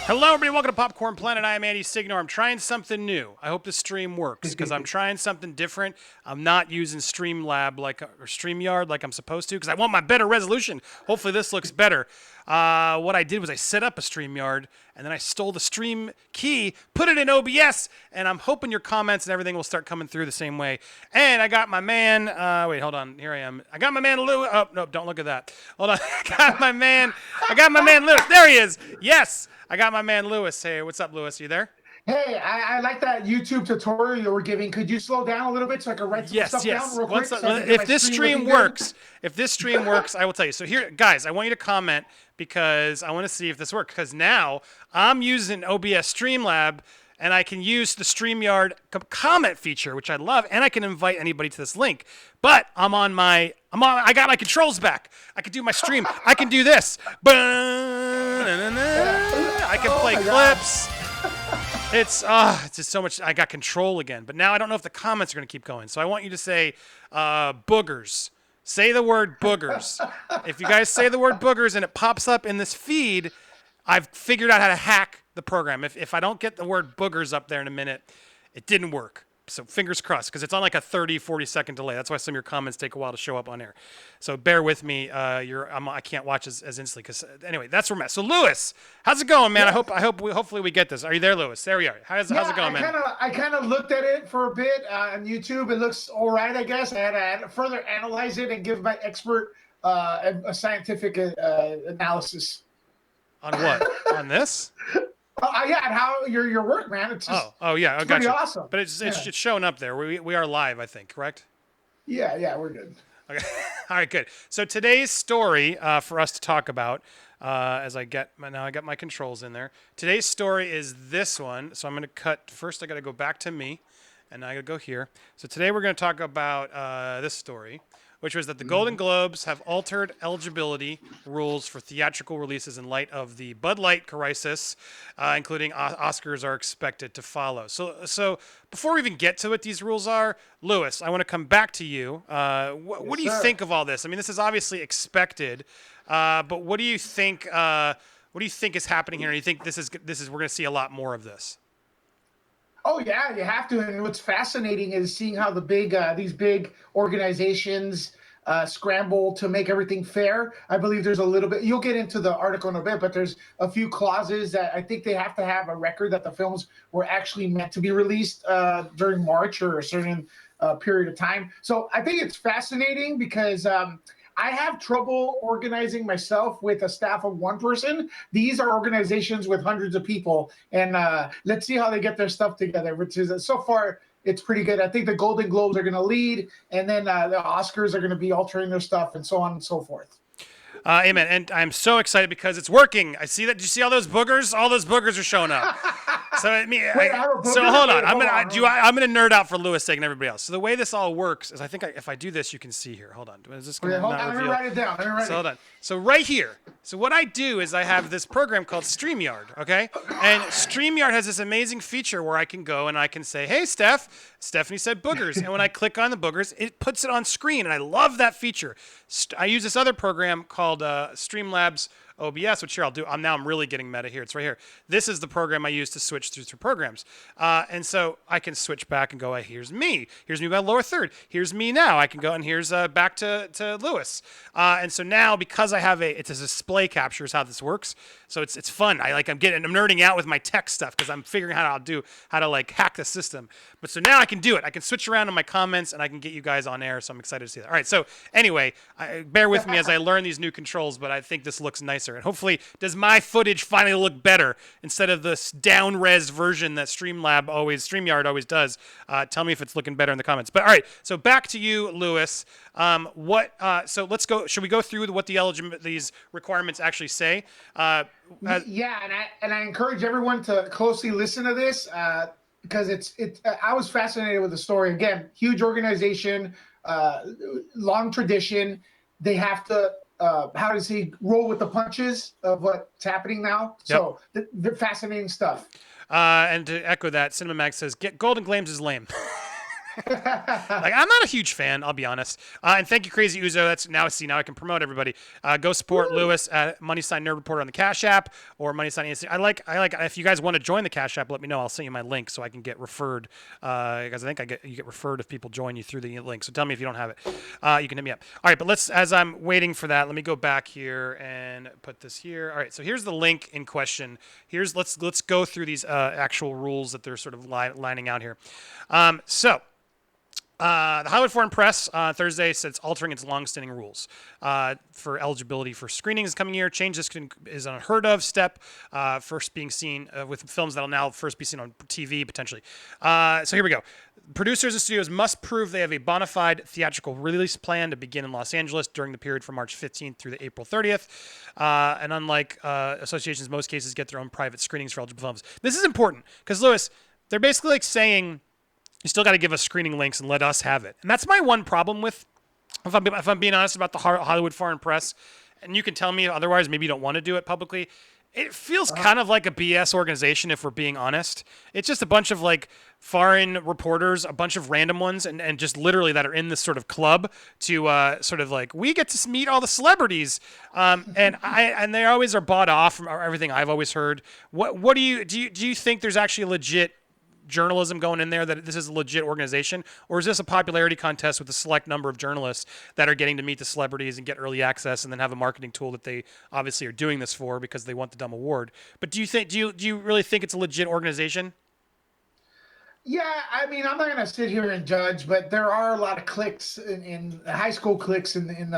Hello, everybody. Welcome to Popcorn Planet. I am Andy Signore. I'm trying something new. I hope the stream works because I'm trying something different. I'm not using Streamlab or StreamYard like I'm supposed to because I want my better resolution. Hopefully, this looks better. What I did was I set up a StreamYard and then I stole the stream key, put it in OBS, and I'm hoping your comments and everything will start coming through the same way. And I got my man. Wait, hold on. Here I am. I got my man Lou. Oh no, don't look at that. Hold on. I got my man Lewis. There he is. Yes. I got my man Lewis. Hey, what's up, Lewis? You there? Hey, I like that YouTube tutorial you were giving. Could you slow down a little bit so I can write some stuff down real quick? If this stream works, I will tell you. So here, guys, I want you to comment because I want to see if this works. Because now I'm using OBS Streamlab, and I can use the StreamYard comment feature, which I love, and I can invite anybody to this link. But I got my controls back. I can do my stream. I can do this. I can play clips. It's just so much. I got control again. But now I don't know if the comments are going to keep going. So I want you to say boogers. Say the word boogers. If you guys say the word boogers and it pops up in this feed, I've figured out how to hack the program. If I don't get the word boogers up there in a minute, it didn't work. So fingers crossed, because it's on like a 30, 40-second delay. That's why some of your comments take a while to show up on air. So bear with me. I can't watch as instantly. Because anyway, that's where I'm at. So Lewis, how's it going, man? Yeah. Hopefully we get this. Are you there, Lewis? There we are. How's it going, man? I kind of looked at it for a bit on YouTube. It looks all right, I guess. I had to further analyze it and give my expert a scientific analysis. On what? On this? Yeah, and how your work, man. It's just yeah, it's pretty awesome. But it's showing up there. We are live, I think, correct? Yeah, we're good. Okay, all right, good. So today's story for us to talk about, as I got my controls in there. Today's story is this one. So I'm going to cut first. I got to go back to me, and I got to go here. So today we're going to talk about this story, which was that the Golden Globes have altered eligibility rules for theatrical releases in light of the Bud Light crisis, including Oscars are expected to follow. So before we even get to what these rules are, Lewis, I want to come back to you. What do you think of all this? I mean, this is obviously expected, but what do you think? What do you think is happening here? And you think this is we're going to see a lot more of this? Oh yeah, you have to. And what's fascinating is seeing how these big organizations scramble to make everything fair. I believe there's a little bit. You'll get into the article in a bit, but there's a few clauses that I think they have to have a record that the films were actually meant to be released during March or a certain period of time. So I think it's fascinating because I have trouble organizing myself with a staff of one person. These are organizations with hundreds of people, and let's see how they get their stuff together, which is so far it's pretty good. I think the Golden Globes are going to lead, and then the Oscars are going to be altering their stuff and so on and so forth. Amen. And I'm so excited because it's working. I see that. Do you see all those boogers? All those boogers are showing up. So hold on. I'm gonna nerd out for Lewis' sake and everybody else. So the way this all works is, I think if I do this, you can see here. Hold on. Is this gonna hold on? Let me write it down. Hold on. So right here. So what I do is I have this program called StreamYard. Okay. And StreamYard has this amazing feature where I can go and I can say, "Hey, Stephanie said boogers," and when I click on the boogers, it puts it on screen, and I love that feature. I use this other program called Streamlabs OBS, which here I'll do. I'm really getting meta here. It's right here. This is the program I use to switch through programs. And so I can switch back and go, here's me. Here's me by lower third. Here's me now. I can go, and here's back to Lewis. And so now, because I have it's a display capture is how this works. So it's fun. I'm nerding out with my tech stuff because I'm figuring out how to like hack the system. But so now I can do it. I can switch around in my comments and I can get you guys on air. So I'm excited to see that. All right. So anyway, bear with me as I learn these new controls, but I think this looks nicer. And hopefully, does my footage finally look better instead of this down-res version that StreamYard always does? Tell me if it's looking better in the comments. But all right, so back to you, Lewis. So let's go. Should we go through what these requirements actually say? Yeah, and I encourage everyone to closely listen to this because I was fascinated with the story. Again, huge organization, long tradition. They have to. How does he roll with the punches of what's happening now? Yep. So the fascinating stuff. And to echo that, Cinema Mag says, "Get Golden Globes is lame." Like, I'm not a huge fan, I'll be honest. And thank you, Crazy Uzo. That's now. See, now I can promote everybody. Go support Lewis at Money Sign Nerd Reporter on the Cash App or Money Sign Instant. I like. If you guys want to join the Cash App, let me know. I'll send you my link so I can get referred. Because I think you get referred if people join you through the link. So tell me if you don't have it. You can hit me up. All right, but as I'm waiting for that, let me go back here and put this here. All right, so here's the link in question. Let's go through these actual rules that they're sort of lining out here. The Hollywood Foreign Press Thursday said it's altering its long-standing rules for eligibility for screenings this coming year. Change this is an unheard of step, first being seen with films that will now first be seen on TV potentially. So here we go. Producers and studios must prove they have a bona fide theatrical release plan to begin in Los Angeles during the period from March 15th through the April 30th. And unlike associations, most cases get their own private screenings for eligible films. This is important because, Lewis, they're basically like saying, you still got to give us screening links and let us have it. And that's my one problem with, if I'm being honest about the Hollywood Foreign Press, and you can tell me otherwise, maybe you don't want to do it publicly. It feels kind of like a BS organization, if we're being honest. It's just a bunch of like foreign reporters, a bunch of random ones, and just literally that are in this sort of club to sort of like, we get to meet all the celebrities. And they always are bought off from everything I've always heard. What do you think there's actually a legit journalism going in there, that this is a legit organization, or is this a popularity contest with a select number of journalists that are getting to meet the celebrities and get early access and then have a marketing tool that they obviously are doing this for because they want the dumb award? But do you really think it's a legit organization? Yeah, I mean, I'm not going to sit here and judge, but there are a lot of cliques in high school cliques in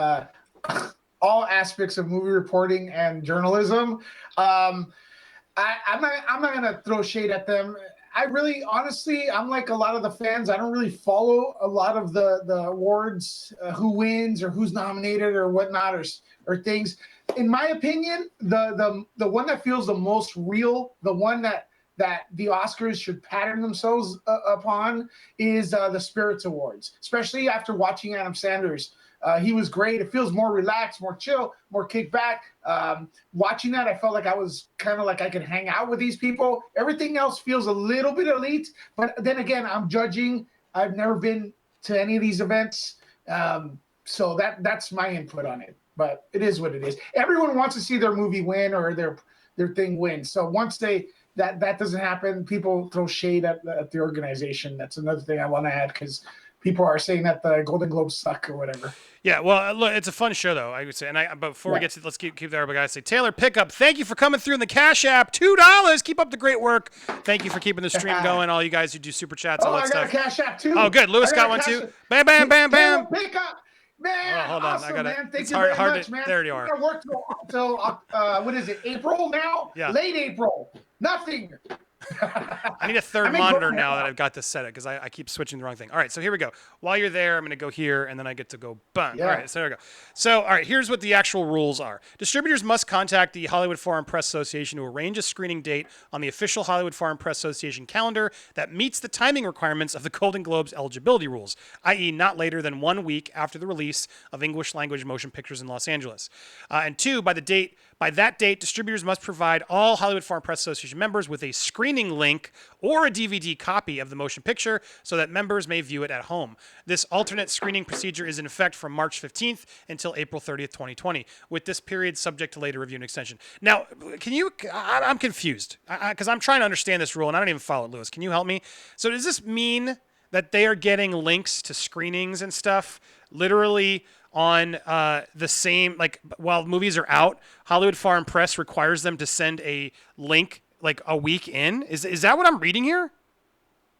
all aspects of movie reporting and journalism. I'm not going to throw shade at them. I really, honestly, I'm like a lot of the fans. I don't really follow a lot of the awards, who wins or who's nominated or whatnot, or things. In my opinion, the one that feels the most real, the one that the Oscars should pattern themselves upon, is the Spirits Awards, especially after watching Adam Sandler's. He was great. It feels more relaxed, more chill, more kick back. Watching that, I felt like I was kind of like I could hang out with these people. Everything else feels a little bit elite. But then again, I'm judging. I've never been to any of these events. So that's my input on it. But it is what it is. Everyone wants to see their movie win or their thing win. So once that doesn't happen, people throw shade at the organization. That's another thing I want to add, because people are saying that the Golden Globes suck or whatever. Yeah, well, look, it's a fun show, though, I would say. But before we get to, let's keep there. But I gotta say, Taylor Pickup, thank you for coming through in the Cash App. $2. Keep up the great work. Thank you for keeping the stream going. All you guys who do super chats, all that I stuff. got a Cash App too. Oh, good. Lewis got one too. Bam, bam, bam, bam. Taylor Pickup, man. Oh, hold on, awesome, I got it. man. Thank It's you hard very much, to, man. there you are. I worked till what is it? April now? Yeah. Late April. Nothing. I need a third monitor now that I've got this set up, because I keep switching the wrong thing. All right, so here we go. While you're there, I'm going to go here, and then I get to go bang. Yeah. All right, so there we go. So, all right, here's what the actual rules are. Distributors must contact the Hollywood Foreign Press Association to arrange a screening date on the official Hollywood Foreign Press Association calendar that meets the timing requirements of the Golden Globes eligibility rules, i.e. not later than 1 week after the release of English language motion pictures in Los Angeles. And two, by that date, distributors must provide all Hollywood Foreign Press Association members with a screening link or a DVD copy of the motion picture so that members may view it at home. This alternate screening procedure is in effect from March 15th until April 30th, 2020, with this period subject to later review and extension. Now, I'm confused because I'm trying to understand this rule and I don't even follow it, Lewis. Can you help me? So does this mean that they are getting links to screenings and stuff literally on the same, like, while movies are out, Hollywood Foreign Press requires them to send a link like a week in? Is that what I'm reading here?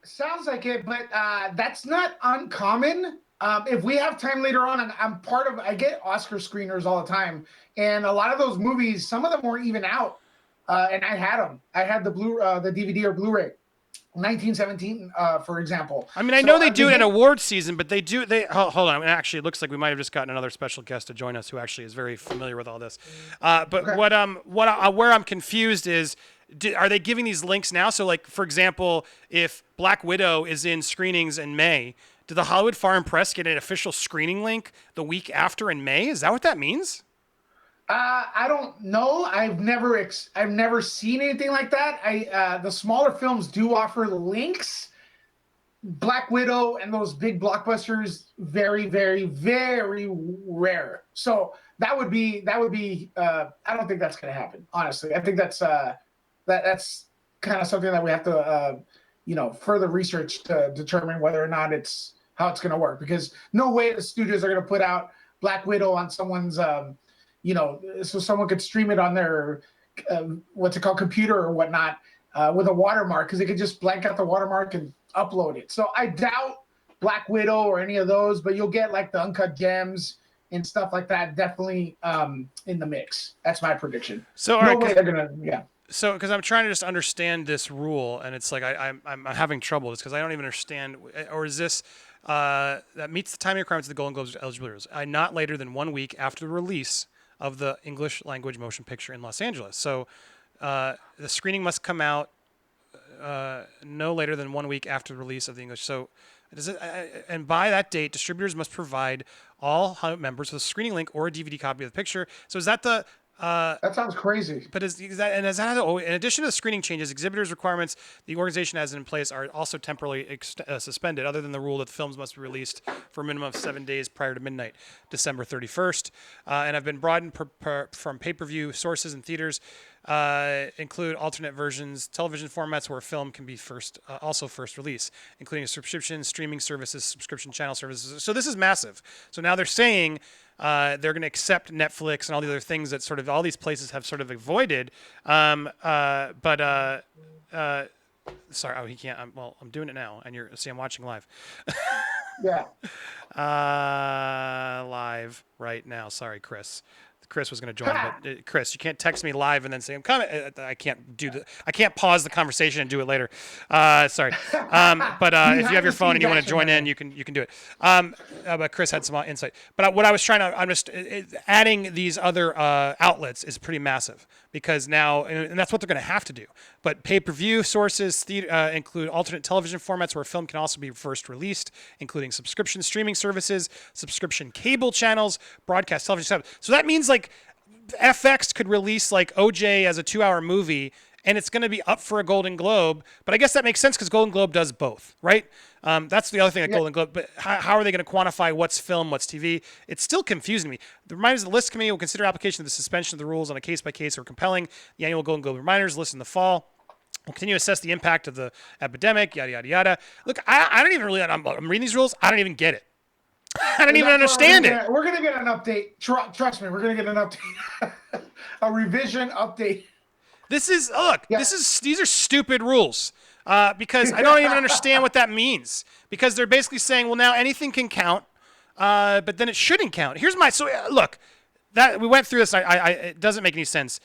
Sounds like it, but that's not uncommon. If we have time later on, I get Oscar screeners all the time, and a lot of those movies, some of them weren't even out, and I had them. I had the DVD or Blu-ray. 1917, for example. I mean, I know they do it in award season, but hold on. Actually, it looks like we might have just gotten another special guest to join us who actually is very familiar with all this. But okay. Where I'm confused is, are they giving these links now? So, like, for example, if Black Widow is in screenings in May, did the Hollywood Foreign Press get an official screening link the week after in May? Is that what that means? I don't know. I've never seen anything like that. The smaller films do offer links. Black Widow and those big blockbusters, very, very, very rare. So that would be. I don't think that's going to happen. Honestly, I think that's kind of something that we have to further research to determine whether or not it's how it's going to work. Because no way the studios are going to put out Black Widow on someone's so someone could stream it on their what's it called, computer or whatnot, with a watermark, because they could just blank out the watermark and upload it. So I doubt Black Widow or any of those, but you'll get like the uncut gems and stuff like that definitely in the mix. That's my prediction. So, all No right, way they're gonna, yeah. so because I'm trying to just understand this rule, and it's like I'm having trouble just because I don't even understand. Or is this that meets the timing requirements of the Golden Globes eligibility rules? Not later than 1 week after the release of the English language motion picture in Los Angeles. So the screening must come out no later than 1 week after the release of the English. So, and by that date, distributors must provide all members with a screening link or a DVD copy of the picture. So, is that the That sounds crazy. but is that, and is that, in addition to the screening changes, exhibitors' requirements the organization has in place are also temporarily suspended, other than the rule that the films must be released for a minimum of 7 days prior to midnight, December 31st, and have been broadened from pay-per-view sources and theaters, include alternate versions, television formats where a film can be also first release, including subscription, streaming services, subscription channel services. So this is massive. So now they're saying they're going to accept Netflix and all the other things that sort of all these places have sort of avoided. Sorry, oh, he can't. I'm doing it now, and I'm watching live. Yeah. Live right now. Sorry, Chris. Chris was going to join, but Chris, you can't text me live and then say I'm coming. I can't do I can't pause the conversation and do it later. Sorry. But if you have your phone and you want to join in, you can do it. But Chris had some insight. But what I was trying to, I'm just adding these other outlets is pretty massive, because now, and that's what they're going to have to do. But pay-per-view sources include alternate television formats where a film can also be first released, including subscription streaming services, subscription cable channels, broadcast television. So that means like FX could release like OJ as a 2-hour movie, and it's going to be up for a Golden Globe. But I guess that makes sense because Golden Globe does both, right? That's the other thing at Golden Globe. But how are they going to quantify what's film, what's TV? It's still confusing me. The Reminders of the List Committee will consider application of the suspension of the rules on a case-by-case or compelling the annual Golden Globe Reminders list in the fall. We'll continue to assess the impact of the epidemic, yada, yada, yada. Look, I don't even really, I'm reading these rules. I don't even get it. I don't even understand it. We're gonna get an update. Trust me, we're gonna get an update. A revision update. This is these are stupid rules, because I don't even understand what that means. Because they're basically saying, well, now anything can count, but then it shouldn't count. Look, that we went through this. It doesn't make any sense.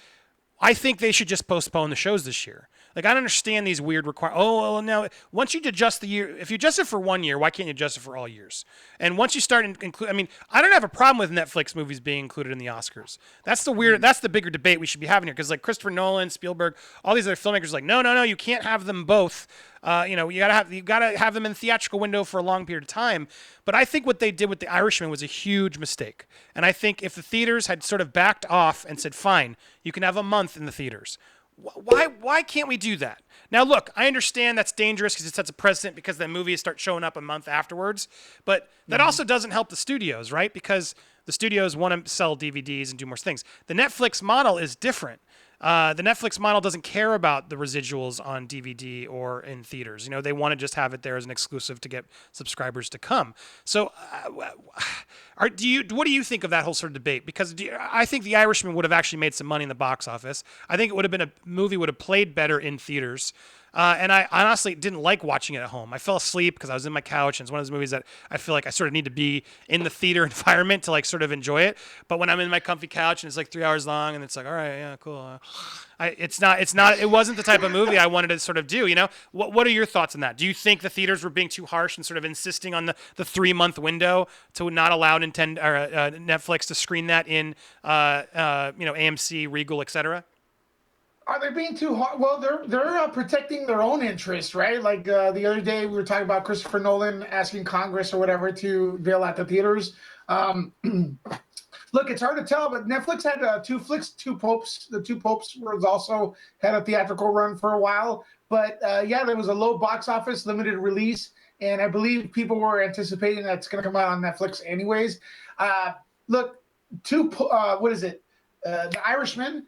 I think they should just postpone the shows this year. Like, I don't understand these weird requirements. Oh, well, now, once you adjust the year, if you adjust it for 1 year, why can't you adjust it for all years? And once you start include, I mean, I don't have a problem with Netflix movies being included in the Oscars. That's the bigger debate we should be having here. Because like Christopher Nolan, Spielberg, all these other filmmakers are like, no, you can't have them both. You gotta have them in the theatrical window for a long period of time. But I think what they did with The Irishman was a huge mistake. And I think if the theaters had sort of backed off and said, fine, you can have a month in the theaters. Why can't we do that? Now, look, I understand that's dangerous because it sets a precedent because the movies start showing up a month afterwards. But that also doesn't help the studios, right? Because the studios want to sell DVDs and do more things. The Netflix model is different. The Netflix model doesn't care about the residuals on DVD or in theaters. You know, they want to just have it there as an exclusive to get subscribers to come. So, what do you think of that whole sort of debate? Because I think The Irishman would have actually made some money in the box office. I think it would have been a movie would have played better in theaters. And I honestly didn't like watching it at home. I fell asleep because I was in my couch, and it's one of those movies that I feel like I sort of need to be in the theater environment to like sort of enjoy it. But when I'm in my comfy couch and it's like 3 hours long, and it's like, all right, yeah, cool. It wasn't the type of movie I wanted to sort of do. You know, what are your thoughts on that? Do you think the theaters were being too harsh and sort of insisting on the 3-month window to not allow Netflix to screen that in AMC, Regal, etc.? Are they being too hard? Well, they're protecting their own interests, right? Like the other day, we were talking about Christopher Nolan asking Congress or whatever to bail out the theaters. Look, it's hard to tell, but Netflix had two flicks, two popes. The two popes was also had a theatrical run for a while. But yeah, there was a low box office, limited release, and I believe people were anticipating that's going to come out on Netflix anyways. Look, what is it? The Irishman.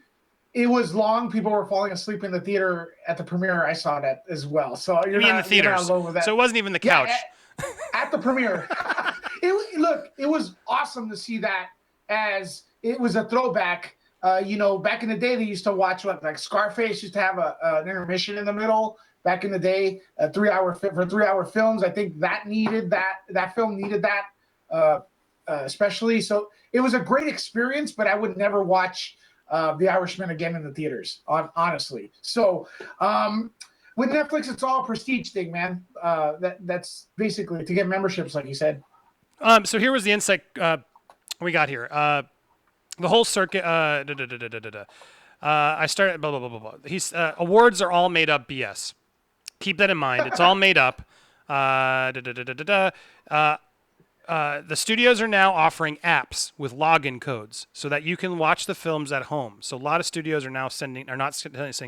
It was long. People were falling asleep in the theater at the premiere. I saw that as well. So you're in the theaters. Alone with that. So it wasn't even the couch. Yeah, at the premiere. It was awesome to see that, as it was a throwback. Back in the day, they used to watch like Scarface used to have an intermission in the middle. Back in the day, for 3-hour films, I think that film needed that, especially. So it was a great experience, but I would never watch The Irishman again in the theaters, honestly. So with Netflix, it's all a prestige thing, man. That's basically to get memberships, like you said. So here was the insight we got here. The whole circuit. I started. Blah blah blah blah blah. Awards are all made up BS. Keep that in mind. It's all made up. The studios are now offering apps with login codes so that you can watch the films at home. So a lot of studios are now not saying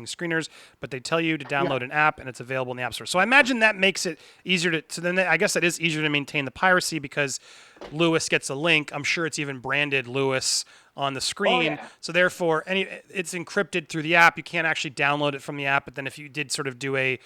screeners, but they tell you to download an app and it's available in the App Store. So I imagine that makes it easier I guess that is easier to maintain the piracy because Lewis gets a link. I'm sure it's even branded Lewis on the screen. Oh, yeah. So therefore, it's encrypted through the app. You can't actually download it from the app. But then if you did sort of do a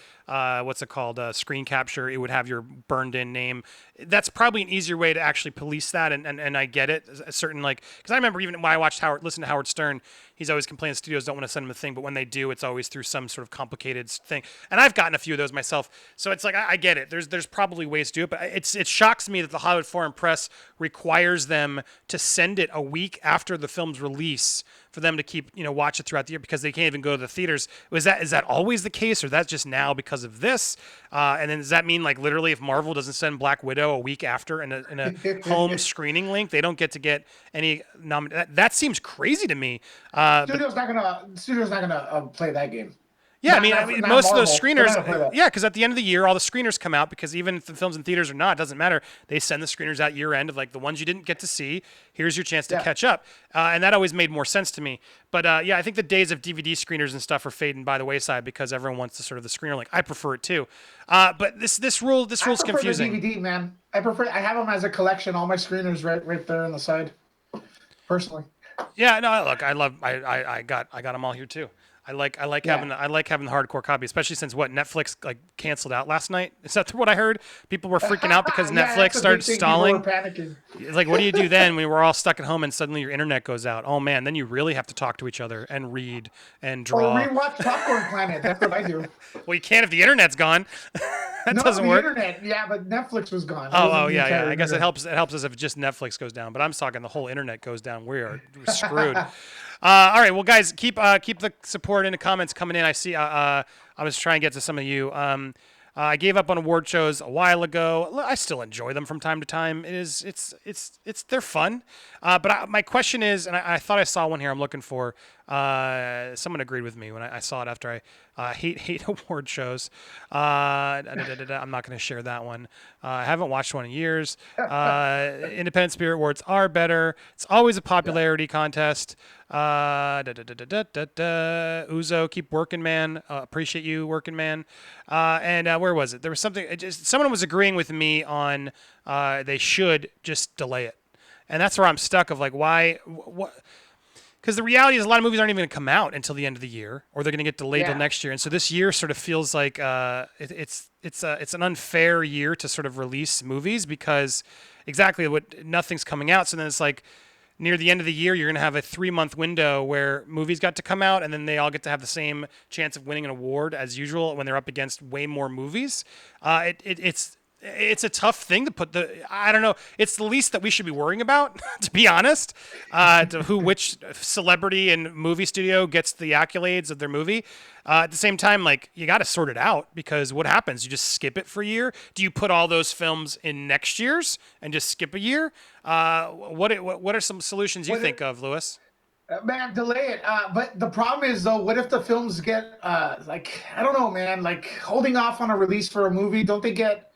screen capture, it would have your burned in name. That's probably an easier way to actually police that. And I get it. A certain because I remember even when I listened to Howard Stern, he's always complaining studios don't want to send him a thing, but when they do, it's always through some sort of complicated thing. And I've gotten a few of those myself. So it's like, I get it. There's probably ways to do it, but it shocks me that the Hollywood Foreign Press requires them to send it a week after the film's release for them to keep, watch it throughout the year because they can't even go to the theaters. Is that always the case, or that's just now because of this? And then does that mean literally if Marvel doesn't send Black Widow a week after in a home screening link, they don't get to get any that seems crazy to me. Studio's not gonna play that game. Yeah, most of those screeners, because at the end of the year, all the screeners come out because even if the film's in theaters or not, it doesn't matter. They send the screeners out year end of the ones you didn't get to see. Here's your chance to catch up. And that always made more sense to me. But I think the days of DVD screeners and stuff are fading by the wayside because everyone wants the sort of the screener link. I prefer it too. But this rule's confusing. I prefer the DVD, man. I have them as a collection, all my screeners right there on the side, personally. Yeah, no, look, I got them all here too. I like having the hardcore copy, especially since Netflix canceled out last night. Is that what I heard? People were freaking out because Netflix started stalling. It's like, what do you do then when we're all stuck at home and suddenly your internet goes out? Oh man, then you really have to talk to each other and read and draw. Or rewatch Popcorn Planet. That's what I do. Well, you can't if the internet's gone. Doesn't work. Internet, but Netflix was gone. Yeah. I guess it helps us if just Netflix goes down, but I'm talking the whole internet goes down. We're screwed. All right, well, guys, keep the support in the comments coming in. I see. I was trying to get to some of you. I gave up on award shows a while ago. I still enjoy them from time to time. They're fun. But my question is, and I thought I saw one here I'm looking for. Someone agreed with me when I saw it after I hate award shows. I'm not going to share that one. I haven't watched one in years. Independent Spirit Awards are better. It's always a popularity contest. Uzo, keep working, man. Appreciate you working, man. And where was it? There was something. Someone was agreeing with me on they should just delay it, and that's where I'm stuck. Of why? What? Because the reality is a lot of movies aren't even going to come out until the end of the year, or they're going to get delayed till next year. And so this year sort of feels like it's an unfair year to sort of release movies because nothing's coming out. So then it's near the end of the year, you're going to have a 3-month window where movies got to come out, and then they all get to have the same chance of winning an award as usual when they're up against way more movies. It's a tough thing to put I don't know. It's the least that we should be worrying about, to be honest, which celebrity and movie studio gets the accolades of their movie. At the same time, you got to sort it out because what happens? You just skip it for a year? Do you put all those films in next year's and just skip a year? What are some solutions you think of, Lewis? Man, delay it. But the problem is, though, what if the films get, I don't know, man, holding off on a release for a movie, don't they get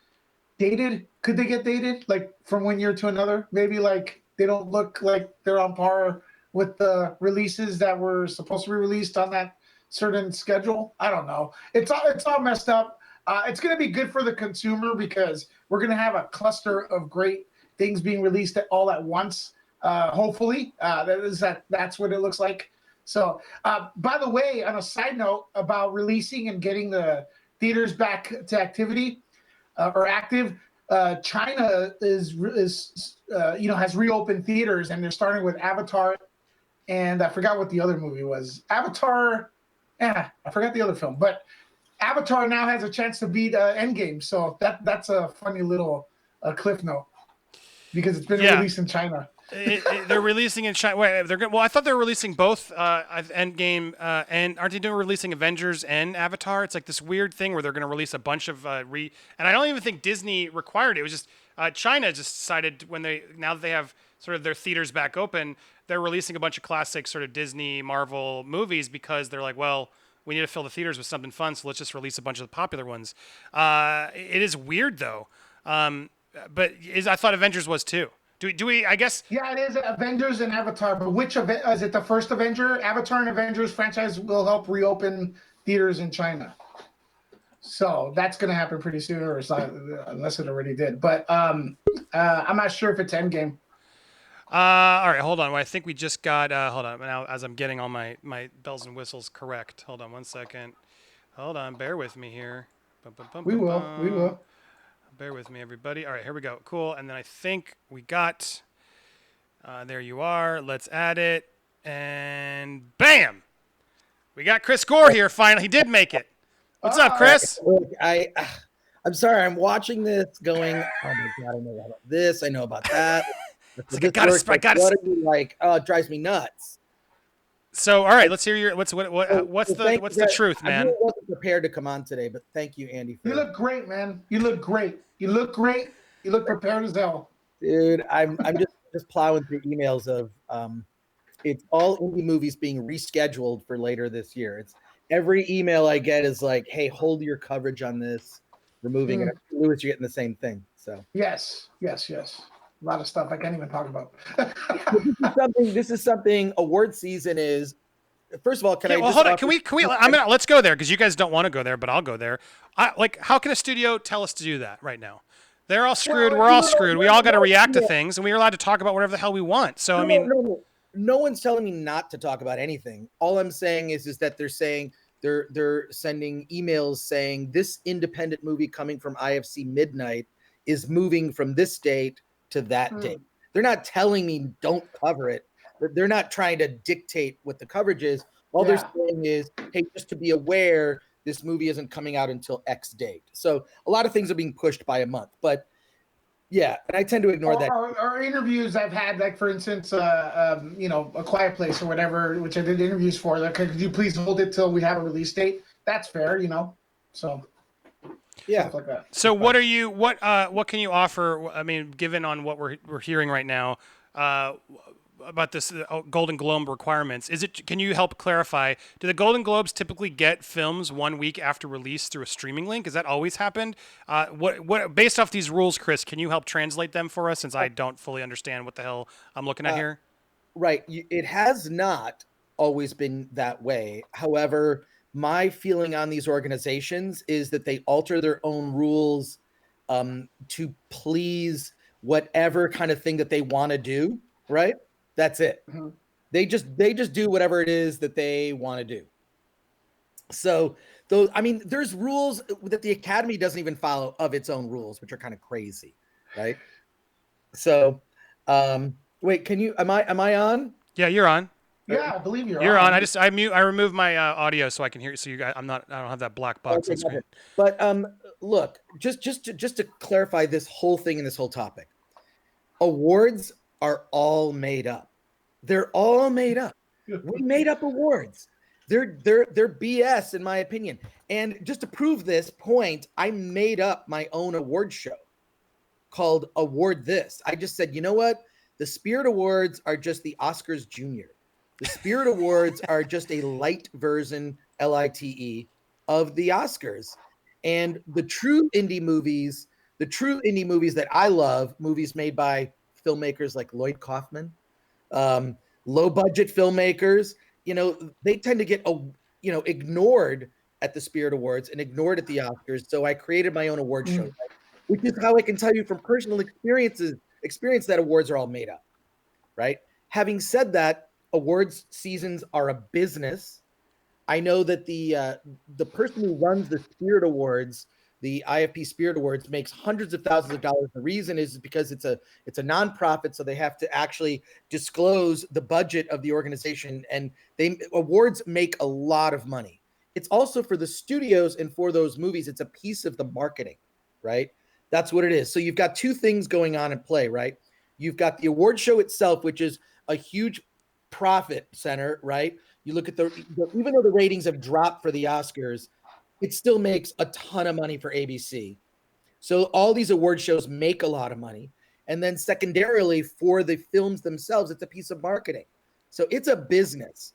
dated? Could they get dated from one year to another? Maybe they don't look like they're on par with the releases that were supposed to be released on that certain schedule. I don't know. It's all messed up. It's going to be good for the consumer because we're going to have a cluster of great things being released all at once. Hopefully, that's what it looks like. So, by the way, on a side note about releasing and getting the theaters back to activity or active, China is has reopened theaters, and they're starting with Avatar, and I forgot what the other movie was. Avatar, I forgot the other film, but Avatar now has a chance to beat Endgame, so that's a funny little cliff note because it's been released in China. They're releasing in China. Wait, I thought they were releasing both Endgame and aren't they releasing Avengers and Avatar? It's like this weird thing where they're going to release a bunch of and I don't even think Disney required it. It was just China just decided now that they have sort of their theaters back open, they're releasing a bunch of classic sort of Disney Marvel movies because they're like, well, we need to fill the theaters with something fun, so let's just release a bunch of the popular ones. It is weird though, but I thought Avengers was too. Do we? I guess. Yeah, it is Avengers and Avatar. But which is it? The first Avenger, Avatar and Avengers franchise will help reopen theaters in China. So that's going to happen pretty soon, or unless it already did. But I'm not sure if it's Endgame. All right, hold on. Well, I think we just got. Hold on. Now, as I'm getting all my bells and whistles correct. Hold on 1 second. Hold on. Bear with me here. We will. Bear with me, everybody. All right, here we go. Cool. And then I think we got. There you are. Let's add it. And bam! We got Chris Gore here finally. He did make it. What's up, Chris? I'm sorry. I'm watching this going, oh my God, I know about this. I know about that. I gotta, like, oh, it drives me nuts. So, all right, let's hear your what's the truth, man? I really wasn't prepared to come on today, but thank you, Andy. You look great, man. You look great. You look great. You look prepared as hell, dude. I'm just plowing through emails of it's all indie movies being rescheduled for later this year. It's every email I get is like, hey, hold your coverage on this. We're moving it. Lewis, you're getting the same thing. So yes. A lot of stuff I can't even talk about. This is something award season is. First of all, hold on. Can we? Let's go there because you guys don't want to go there, but I'll go there. How can a studio tell us to do that right now? They're all screwed. We're all screwed. We all got to react to things, and we're allowed to talk about whatever the hell we want. So no one's telling me not to talk about anything. All I'm saying is that they're saying they're sending emails saying this independent movie coming from IFC Midnight is moving from this date to that date. They're not telling me don't cover it. They're not trying to dictate what the coverage is. All they're saying is, hey, just to be aware, this movie isn't coming out until X date. So a lot of things are being pushed by a month. But yeah, and I tend to ignore that. Or interviews I've had, like for instance, A Quiet Place or whatever, which I did interviews for. Like, could you please hold it till we have a release date? That's fair, So. Yeah. Like that. So what can you offer? I mean, given on what we're hearing right now about this Golden Globe requirements, can you help clarify? Do the Golden Globes typically get films 1 week after release through a streaming link? Has that always happened? What based off these rules, Chris? Can you help translate them for us since I don't fully understand what the hell I'm looking at here? Right. It has not always been that way. However, my feeling on these organizations is that they alter their own rules to please whatever kind of thing that they want to do, right? That's it. Mm-hmm. They just do whatever it is that they want to do. So there's rules that the Academy doesn't even follow of its own rules, which are kind of crazy, right? So wait, am I on? Yeah, you're on. Yeah, I believe you're on. I removed my audio so I can hear you. So you guys, I don't have that black box on screen. But look, just to clarify this whole thing and this whole topic, awards are all made up. They're all made up. We made up awards. They're BS in my opinion. And just to prove this point, I made up my own award show called Award This. I just said, you know what? The Spirit Awards are just the Oscars Junior. The Spirit Awards are just a light version, LITE, of the Oscars. And the true indie movies that I love, movies made by filmmakers like Lloyd Kaufman, low budget filmmakers, they tend to get ignored at the Spirit Awards and ignored at the Oscars. So I created my own award show. which is how I can tell you from personal experience that awards are all made up, right? Having said that, awards seasons are a business. I know that the person who runs the Spirit Awards, the IFP Spirit Awards, makes hundreds of thousands of dollars. The reason is because it's a nonprofit, so they have to actually disclose the budget of the organization, and awards make a lot of money. It's also for the studios and for those movies. It's a piece of the marketing, right? That's what it is. So you've got two things going on in play, right? You've got the award show itself, which is a huge profit center, right? You look at even though the ratings have dropped for the Oscars, it still makes a ton of money for ABC. So all these award shows make a lot of money. And then secondarily, for the films themselves, it's a piece of marketing. So it's a business.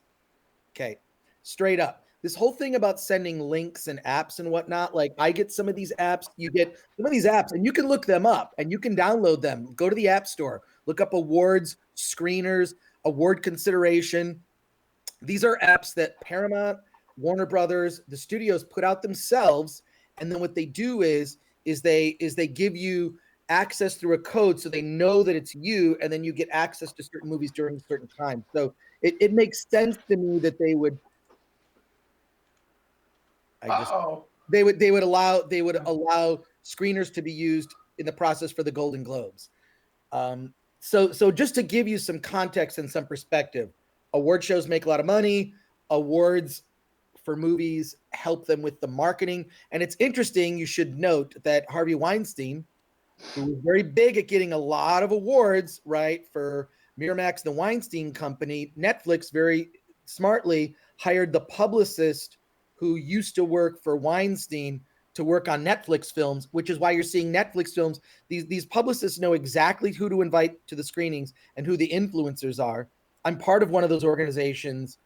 Okay, straight up. This whole thing about sending links and apps and whatnot, like I get some of these apps, you get some of these apps, and you can look them up and you can download them. Go to the App Store, look up awards, screeners, award consideration. These are apps that Paramount, Warner Brothers, the studios put out themselves, and then what they do is they give you access through a code so they know that it's you, and then you get access to certain movies during a certain time. So it makes sense to me that they would they would allow screeners to be used in the process for the Golden Globes. So just to give you some context and some perspective, award shows make a lot of money. Awards for movies help them with the marketing. And it's interesting, you should note that Harvey Weinstein, who was very big at getting a lot of awards, right, for Miramax, the Weinstein Company, Netflix very smartly hired the publicist who used to work for Weinstein to work on Netflix films, which is why you're seeing Netflix films. These publicists know exactly who to invite to the screenings and who the influencers are. I'm part of one of those organizations,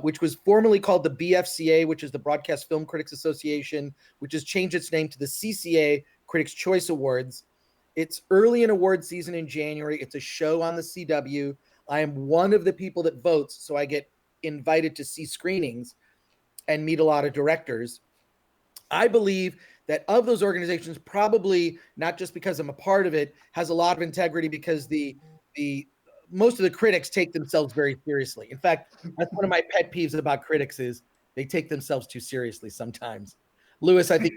which was formerly called the BFCA, which is the Broadcast Film Critics Association, which has changed its name to the CCA, Critics' Choice Awards. It's early in award season in January. It's a show on the CW. I am one of the people that votes, so I get invited to see screenings and meet a lot of directors. I believe that of those organizations, probably not just because I'm a part of it, has a lot of integrity because the most of the critics take themselves very seriously. In fact, that's one of my pet peeves about critics is they take themselves too seriously sometimes. Lewis, I think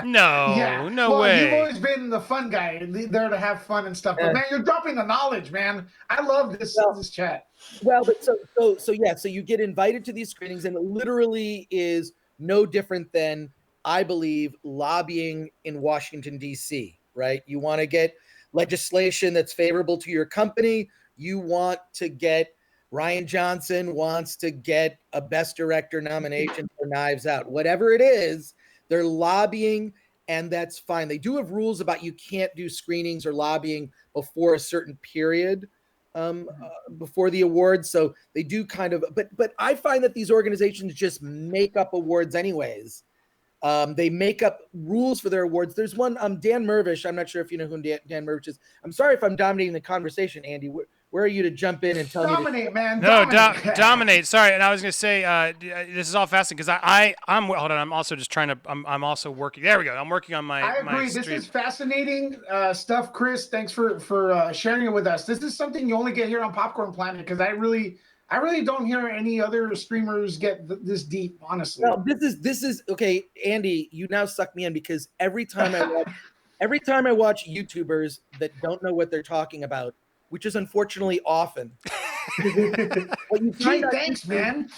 No, no well, you've way. always been the fun guy, there to have fun and stuff. But man, you're dropping the knowledge, man. I love this chat. Well, but so you get invited to these screenings, and it literally is no different than, I believe, lobbying in Washington, D.C., right? You want to get legislation that's favorable to your company. You want to get Rian Johnson wants to get a Best Director nomination for Knives Out. Whatever it is, they're lobbying, and that's fine. They do have rules about you can't do screenings or lobbying before a certain period before the awards. So they do kind of, but I find that these organizations just make up awards anyways. They make up rules for their awards. There's one, Dan Mervish. I'm not sure if you know who Dan Mervish is. I'm sorry if I'm dominating the conversation, Andy. Where are you to jump in and tell me? Dominate, man. No, Dominate. dominate. Sorry, and I was gonna say this is all fascinating because I'm hold on. I'm also just trying to. I'm also working. There we go. I'm working on my. I agree. This is fascinating stuff, Chris. Thanks for sharing it with us. This is something you only get here on Popcorn Planet because I really don't hear any other streamers get this deep. Honestly, no, this is okay, Andy. You now suck me in because every time I watch YouTubers that don't know what they're talking about, which is unfortunately often. Gee, thanks, man.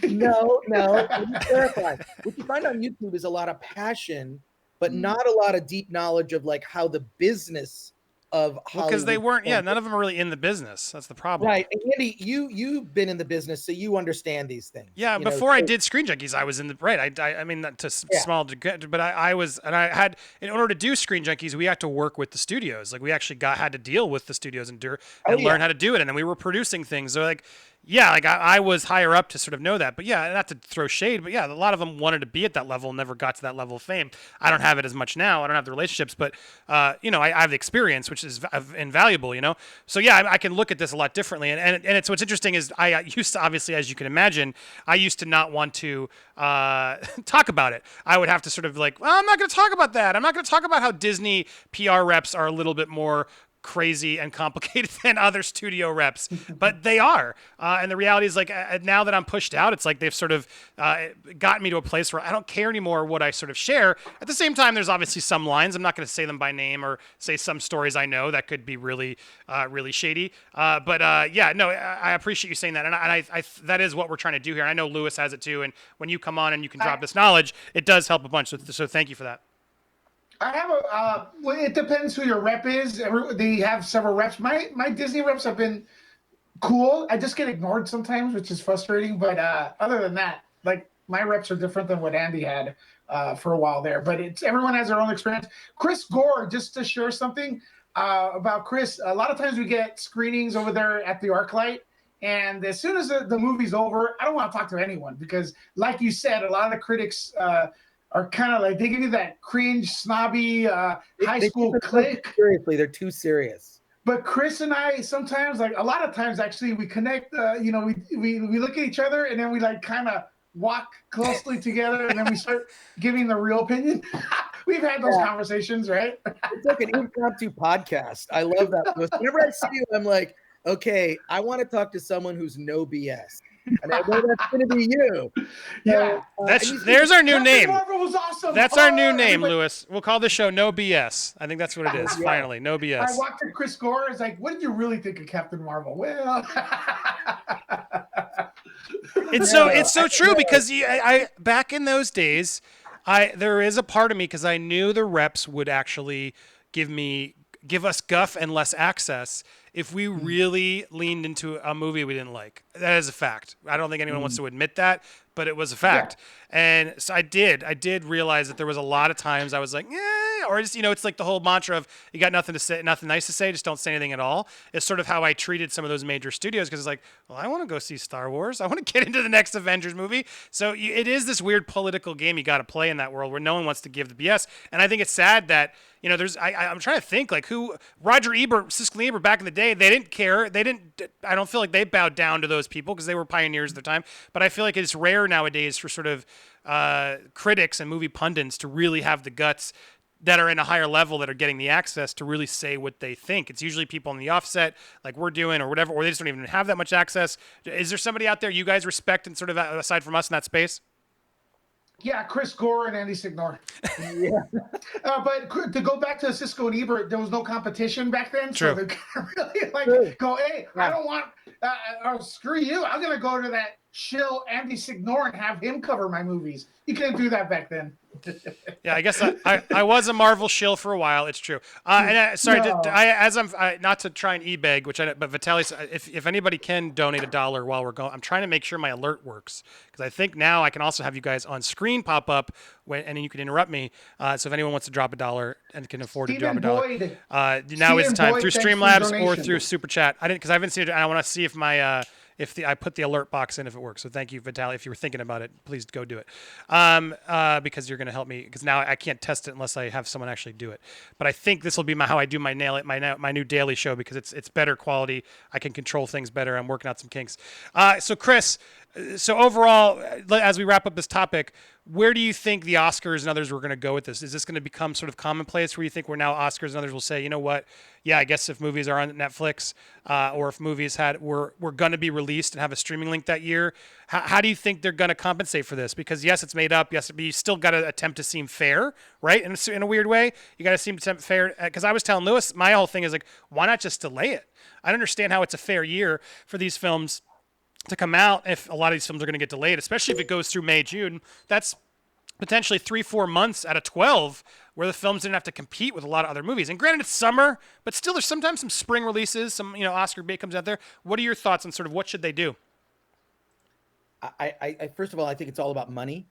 No. Let me clarify. What you find on YouTube is a lot of passion, but not a lot of deep knowledge of like how the business of Hollywood. Because they weren't. Yeah, none of them are really in the business. That's the problem. Right, and Andy, you've been in the business, so you understand these things. Yeah, before I did Screen Junkies, I was in the right. I mean, not to small degree, but I was, and I had, in order to do Screen Junkies, we had to work with the studios. Like we actually had to deal with the studios and learn how to do it, and then we were producing things. So like, yeah, like I was higher up to sort of know that. But yeah, not to throw shade, but yeah, a lot of them wanted to be at that level and never got to that level of fame. I don't have it as much now. I don't have the relationships, but I have the experience, which is invaluable. So yeah, I can look at this a lot differently. And it's what's interesting is I used to, obviously, as you can imagine, I used to not want to talk about it. I would have to sort of like, well, I'm not going to talk about that. I'm not going to talk about how Disney PR reps are a little bit more crazy and complicated than other studio reps, but they are. And the reality is, like, now that I'm pushed out, it's like they've sort of gotten me to a place where I don't care anymore what I sort of share. At the same time, there's obviously some lines. I'm not going to say them by name or say some stories I know that could be really, really shady. But yeah, no, I appreciate you saying that. And I that is what we're trying to do here. I know Lewis has it too. And when you come on and you can drop this knowledge, it does help a bunch. So thank you for that. I have well, it depends who your rep is. They have several reps. My Disney reps have been cool. I just get ignored sometimes, which is frustrating. But other than that, like, my reps are different than what Andy had for a while there. But everyone has their own experience. Chris Gore, just to share something about Chris, a lot of times we get screenings over there at the ArcLight. And as soon as the movie's over, I don't want to talk to anyone because, like you said, a lot of the critics are kind of like, they give you that cringe, snobby, high school clique. Seriously, they're too serious. But Chris and I sometimes, like a lot of times, actually, we connect. We look at each other and then we like kind of walk closely together and then we start giving the real opinion. We've had those conversations, right? It's like an impromptu podcast. I love that. Whenever I see you, I'm like, okay, I want to talk to someone who's no BS. And I know that's going to be you. Yeah. There's our new Captain name. Marvel was awesome. That's our new name, Lewis. We'll call the show No BS. I think that's what it is. Yeah. Finally, No BS. I walked to Chris Gore. I was like, what did you really think of Captain Marvel? Well, it's so true because I back in those days, there is a part of me, because I knew the reps would actually give us guff and less access if we really leaned into a movie we didn't like. That is a fact. I don't think anyone wants to admit that, but it was a fact. Yeah. And so I did realize that there was a lot of times I was like, or just, it's like the whole mantra of, you got nothing to say, nothing nice to say, just don't say anything at all. It's sort of how I treated some of those major studios, because it's like, well, I want to go see Star Wars. I want to get into the next Avengers movie. So it is this weird political game you got to play in that world where no one wants to give the BS. And I think it's sad that, I'm trying to think, like, who, Roger Ebert, Siskel and Ebert back in the day, they didn't care. I don't feel like they bowed down to those people because they were pioneers at the time. But I feel like it's rare nowadays for sort of critics and movie pundits to really have the guts that are in a higher level, that are getting the access to really say what they think. It's usually people on the offset, like we're doing, or whatever, or they just don't even have that much access. Is there somebody out there you guys respect, and sort of aside from us in that space? Yeah, Chris Gore and Andy Signore. Yeah. But to go back to Siskel and Ebert, there was no competition back then. True. So they really go, hey, I don't want, screw you. I'm going to go to that shill Andy Signore and have him cover my movies. You couldn't do that back then. Yeah, I guess I was a Marvel shill for a while. It's true. Sorry, no. Not to try and e-beg, but Vitaly, if anybody can donate $1 while we're going, I'm trying to make sure my alert works, because I think now I can also have you guys on screen pop up and then you can interrupt me. So if anyone wants to drop $1 and can afford to drop $1, now is the time, through Streamlabs or through Super Chat. I haven't seen it. I want to see if my I put the alert box in, if it works. So thank you, Vitaly. If you were thinking about it, please go do it. Because you're going to help me, because now I can't test it unless I have someone actually do it. But I think this will be how I do my new daily show, because it's better quality. I can control things better. I'm working out some kinks. So Chris, overall, as we wrap up this topic, where do you think the Oscars and others were going to go with this? Is this going to become sort of commonplace, where you think we're now Oscars and others will say, you know what? Yeah, I guess if movies are on Netflix, or if movies were going to be released and have a streaming link that year, how do you think they're going to compensate for this? Because yes, it's made up. Yes, but you still got to attempt to seem fair, right? And in a weird way, you got to seem fair. Because I was telling Lewis, my whole thing is like, why not just delay it? I don't understand how it's a fair year for these films to come out if a lot of these films are going to get delayed, especially if it goes through May, June. That's potentially 3-4 months out of 12 where the films didn't have to compete with a lot of other movies. And granted, it's summer, but still there's sometimes some spring releases, some, Oscar bait comes out there. What are your thoughts on sort of what should they do? I first of all, I think it's all about money.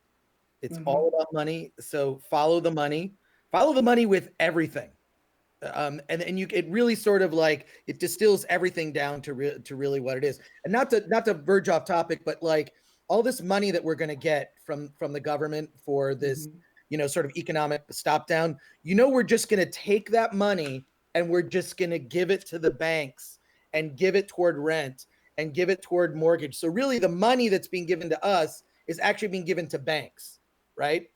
It's all about money. So follow the money with everything. And it really sort of like it distills everything down to really what it is. And not to verge off topic, but like all this money that we're going to get from the government for this, sort of economic stop down, we're just going to take that money and we're just going to give it to the banks and give it toward rent and give it toward mortgage. So really the money that's being given to us is actually being given to banks, right?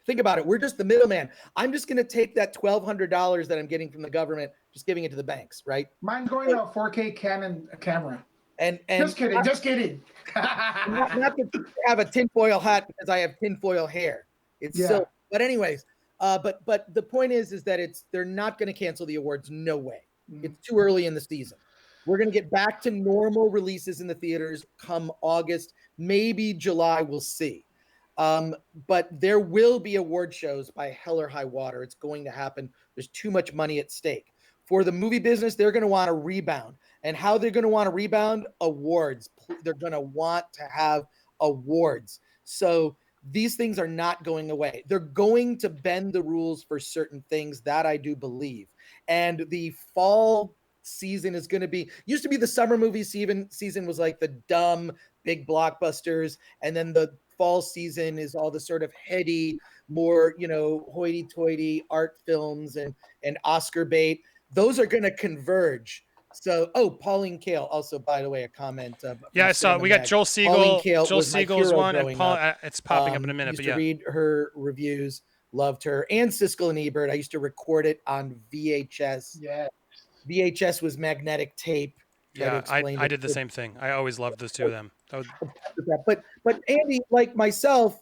Think about it. We're just the middleman. I'm just going to take that $1,200 that I'm getting from the government, just giving it to the banks, right? Mine's going to a 4K Canon camera. And just kidding. not to have a tinfoil hat because I have tinfoil hair. It's so. But anyways, but the point is that they're not going to cancel the awards. No way. It's too early in the season. We're going to get back to normal releases in the theaters come August, maybe July. We'll see. But there will be award shows by hell or high water. It's going to happen. There's too much money at stake. For the movie business, they're going to want to rebound. And how they're going to want to rebound? Awards. They're going to want to have awards. So these things are not going away. They're going to bend the rules for certain things, that I do believe. And the fall season is going to be, used to be the summer movie season was like the dumb big blockbusters. And then the fall season is all the sort of heady, more, hoity-toity art films and Oscar bait. Those are going to converge. So, Pauline Kael, also, by the way, a comment. I saw we got Joel Siegel. Joel Siegel's one, and it's popping up in a minute. Used to read her reviews, loved her, and Siskel and Ebert. I used to record it on VHS. Yeah, VHS was magnetic tape. Yeah, I did the same thing. I always loved those two of them. But Andy, like myself,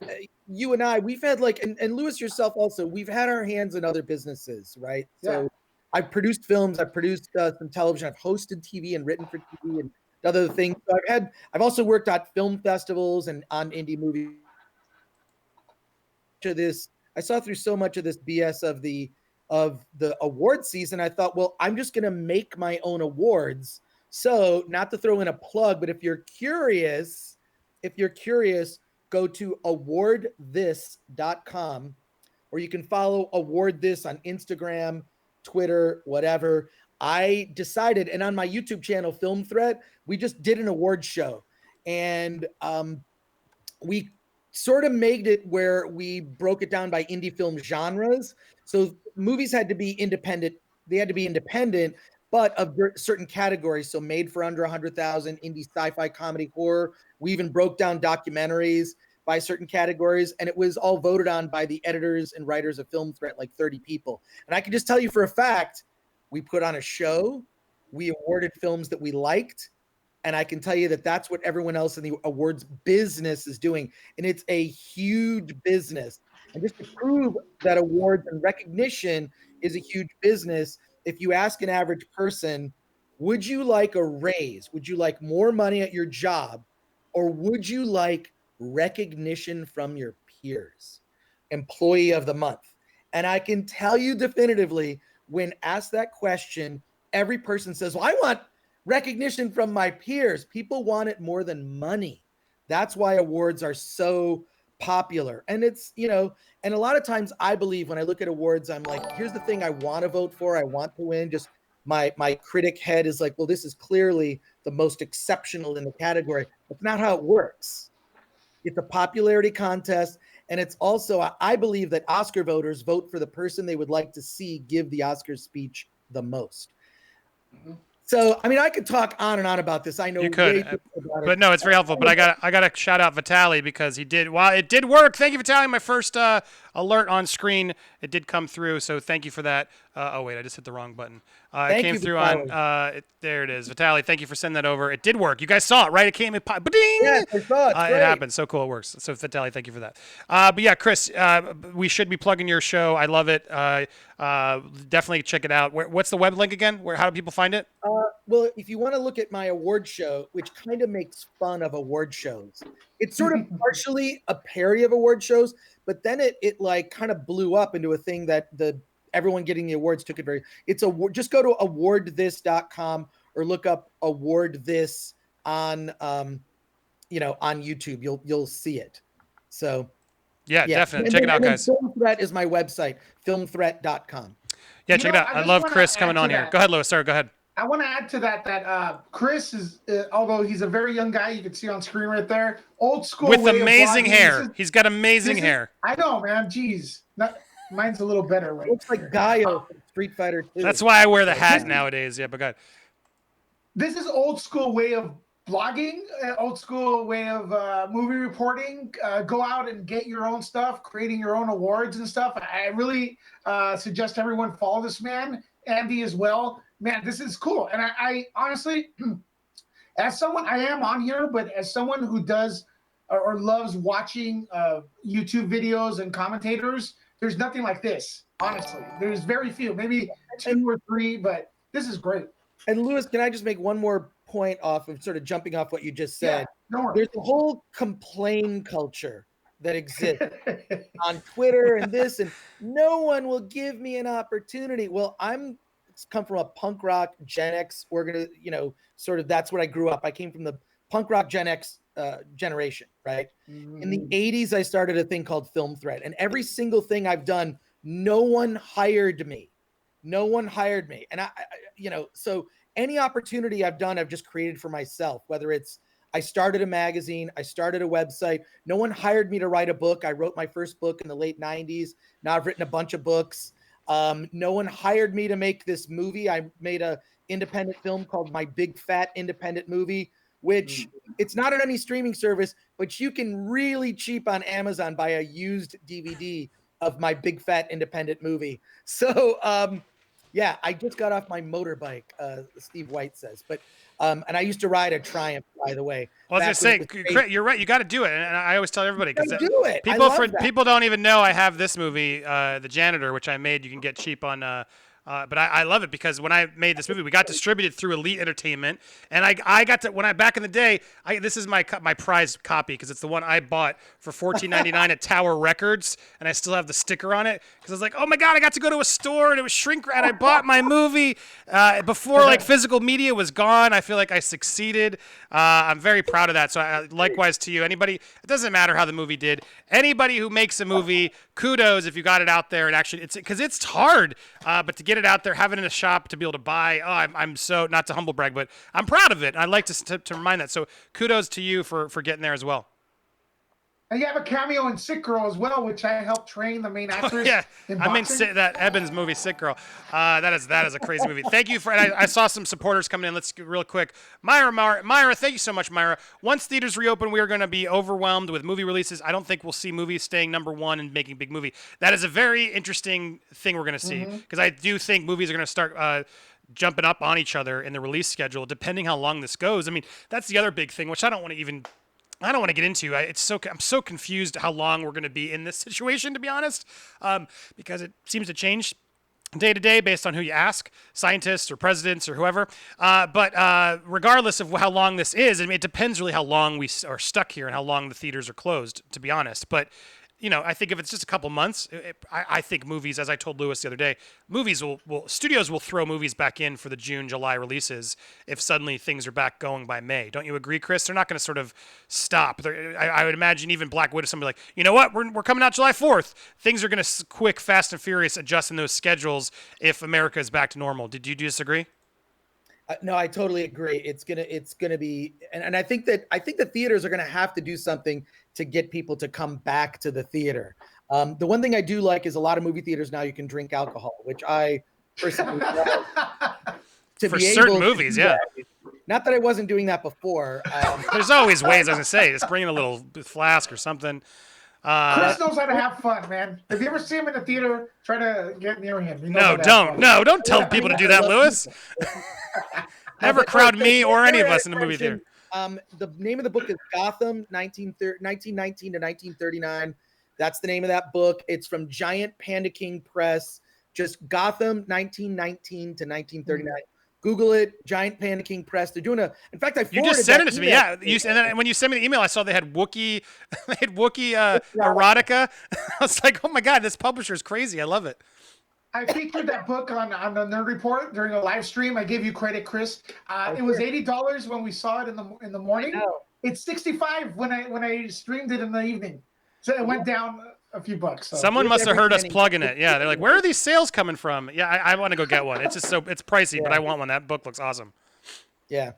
you and I, we've had and Louis yourself also, we've had our hands in other businesses, right? Yeah. So I've produced films, I've produced some television, I've hosted TV and written for TV and other things. So I've also worked at film festivals and on indie movies. I saw through so much of this BS of the award season. I thought, well, I'm just going to make my own awards. So not to throw in a plug, but if you're curious, go to awardthis.com, or you can follow Award This on Instagram, Twitter, whatever. I decided, and on my YouTube channel, Film Threat, we just did an award show. And we sort of made it where we broke it down by indie film genres. So movies had to be independent. They had to be independent, but of certain categories. So made for under 100,000, indie sci-fi, comedy, horror. We even broke down documentaries by certain categories, and it was all voted on by the editors and writers of Film Threat, like 30 people. And I can just tell you for a fact, we put on a show, we awarded films that we liked, and I can tell you that that's what everyone else in the awards business is doing. And it's a huge business. And just to prove that awards and recognition is a huge business, if you ask an average person, would you like a raise? Would you like more money at your job? Or would you like recognition from your peers? Employee of the month. And I can tell you definitively, when asked that question, every person says, well, I want recognition from my peers. People want it more than money. That's why awards are so popular. And it's, and a lot of times I believe when I look at awards, I'm like, here's the thing I want to vote for. I want to win. Just my critic head is like, well, this is clearly the most exceptional in the category. That's not how it works. It's a popularity contest. And it's also, I believe that Oscar voters vote for the person they would like to see give the Oscar speech the most. Mm-hmm. So, I mean, I could talk on and on about this. I know you could, but no, it's very helpful. But I got to shout out Vitaly because he did. Well, it did work. Thank you, Vitaly. My first alert on screen, it did come through. So thank you for that. Oh wait, I just hit the wrong button. It came through Vitaly. On. There it is, Vitaly. Thank you for sending that over. It did work. You guys saw it, right? It came in. Ding! Yes, I saw it. It happened. So cool. It works. So Vitaly, thank you for that. But yeah, Chris, we should be plugging your show. I love it. Definitely check it out. What's the web link again? How do people find it? Well, if you want to look at my award show, which kind of makes fun of award shows, it's sort of partially a parody of award shows, but then it like kind of blew up into a thing that everyone getting the awards took it very. Just go to awardthis.com or look up Award This on on YouTube. You'll see it. So yeah. Definitely check it out, guys. Film Threat is my website, filmthreat.com. Yeah, check it out. I just love want Chris to coming add to on here. that. Go ahead, Louis. Sorry, go ahead. I want to add to that Chris is, although he's a very young guy, you can see on screen right there, old school With way amazing of blogging. hair. He's got amazing hair. I know, man. Jeez, mine's a little better. Right Looks like Gaio from Street Fighter 2. That's why I wear the hat This- nowadays. Yeah, but go ahead. This is old school way of blogging, old school way of movie reporting. Go out and get your own stuff, creating your own awards and stuff. I really suggest everyone follow this man, Andy as well. Man, this is cool. And I honestly, as someone, I am on here, but as someone who does or loves watching YouTube videos and commentators, there's nothing like this. Honestly, there's very few, maybe 2 or 3, but this is great. And Louis, can I just make one more point off of sort of jumping off what you just said? Yeah, no worries. There's a whole complain culture that exists on Twitter and this, and no one will give me an opportunity. Well, I'm come from a punk rock Gen X sort of that's what I grew up. I came from the punk rock Gen X generation, right? In the 80s, I started a thing called Film Thread, and every single thing I've done, no one hired me. No one hired me. And so any opportunity I've done, I've just created for myself, whether it's I started a magazine, I started a website. No one hired me to write a book. I wrote my first book in the late 90s. Now I've written a bunch of books. No one hired me to make this movie. I made a independent film called My Big Fat Independent Movie, which it's not on any streaming service, but you can really cheap on Amazon buy a used DVD of My Big Fat Independent Movie. So, yeah, I just got off my motorbike, Steve White says. But and I used to ride a Triumph, by the way. Well, I was going to say, you're right. You got to do it. And I always tell everybody, because people don't even know I have this movie, The Janitor, which I made. You can get cheap on but I love it because when I made this movie, we got distributed through Elite Entertainment, and I got to back in the day. This is my prized copy because it's the one I bought for $14.99 at Tower Records, and I still have the sticker on it because I was like, oh my god, I got to go to a store and it was shrink wrap. I bought my movie before like physical media was gone. I feel like I succeeded. I'm very proud of that. So likewise to you, anybody. It doesn't matter how the movie did. Anybody who makes a movie, kudos if you got it out there and actually it's because it's hard, but to get it out there, have it in a shop to be able to buy. I'm so, not to humble brag, but I'm proud of it. I'd like to remind that. So kudos to you for getting there as well. And you have a cameo in Sick Girl as well, which I helped train the main actress. Yeah, in I mean boxing. that Ebbins movie, Sick Girl. That is a crazy movie. Thank you for. And I saw some supporters coming in. Let's get real quick. Myra, thank you so much, Myra. Once theaters reopen, we are going to be overwhelmed with movie releases. I don't think we'll see movies staying #1 and making big movie. That is a very interesting thing we're going to see because I do think movies are going to start. Jumping up on each other in the release schedule, depending how long this goes. I mean, that's the other big thing, which I don't want to get into. I'm so confused how long we're going to be in this situation, to be honest, because it seems to change day to day based on who you ask, scientists or presidents or whoever. But regardless of how long this is, I mean, it depends really how long we are stuck here and how long the theaters are closed, to be honest. But I think if it's just a couple months, I think movies, as I told Louis the other day, studios will throw movies back in for the June, July releases if suddenly things are back going by May. Don't you agree, Chris? They're not going to sort of stop. I would imagine even Black Widow, somebody like, you know what, we're coming out July 4th. Things are going to quick, fast and furious adjust in those schedules if America is back to normal. Did you disagree? No, I totally agree. It's gonna be, and I think that theaters are gonna have to do something to get people to come back to the theater. The one thing I do like is a lot of movie theaters now you can drink alcohol, which I personally love. For certain movies, yeah. Not that I wasn't doing that before. There's always ways. I was gonna say, just bring in a little flask or something. Chris knows how to have fun, man. If you ever see him in the theater, try to get near him. Don't tell people to do that, Louis. Never crowd me or any of us in the movie theater. The name of the book is Gotham, 1919 to 1939. That's the name of that book. It's from Giant Panda King Press. Just Gotham, 1919 to 1939. Google it, Giant Panda King Press. They're doing in fact, you just sent it to me. Yeah. And then when you sent me the email, I saw they had Wookiee erotica. I was like, oh my God, this publisher is crazy. I love it. I featured that book on the Nerd Report during a live stream. I gave you credit, Chris. It was $80 when we saw it in the morning. It's $65 when I streamed it in the evening. So it went down a few bucks. So. Someone must have every heard us penny. plugging it. Yeah, they're like, where are these sales coming from? Yeah, I want to go get one. It's just it's pricey, but I want one. That book looks awesome. Yeah.